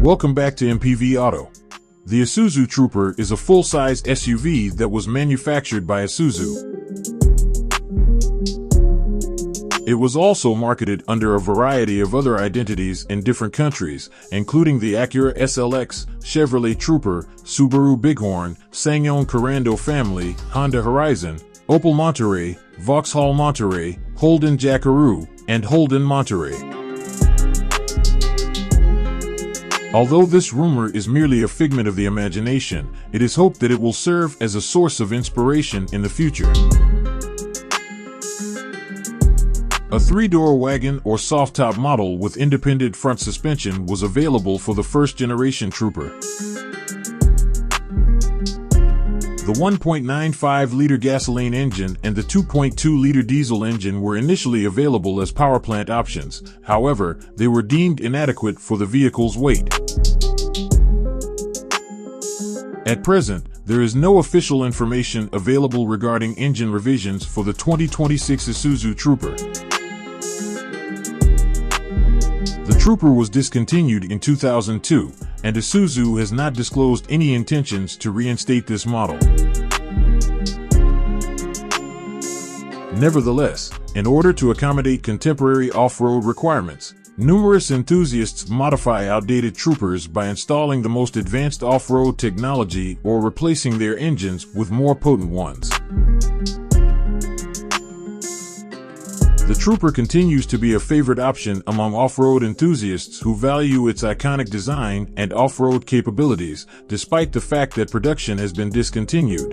Welcome back to MPV Auto. The Isuzu Trooper is a full-size SUV that was manufactured by Isuzu. It was also marketed under a variety of other identities in different countries, including the Acura SLX, Chevrolet Trooper, Subaru Bighorn, SsangYong Corando family, Honda Horizon, Opel Monterey, Vauxhall Monterey, Holden Jackaroo, and Holden Monterey. Although this rumor is merely a figment of the imagination, it is hoped that it will serve as a source of inspiration in the future. A three-door wagon or soft-top model with independent front suspension was available for the first-generation Trooper. The 1.95-liter gasoline engine and the 2.2-liter diesel engine were initially available as powerplant options. However, they were deemed inadequate for the vehicle's weight. At present, there is no official information available regarding engine revisions for the 2026 Isuzu Trooper. The Trooper was discontinued in 2002, and Isuzu has not disclosed any intentions to reinstate this model. Nevertheless, in order to accommodate contemporary off-road requirements, numerous enthusiasts modify outdated Troopers by installing the most advanced off-road technology or replacing their engines with more potent ones. The Trooper continues to be a favorite option among off-road enthusiasts who value its iconic design and off-road capabilities, despite the fact that production has been discontinued.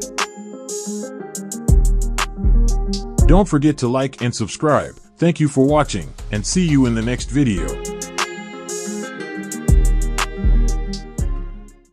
Don't forget to like and subscribe. Thank you for watching, and see you in the next video.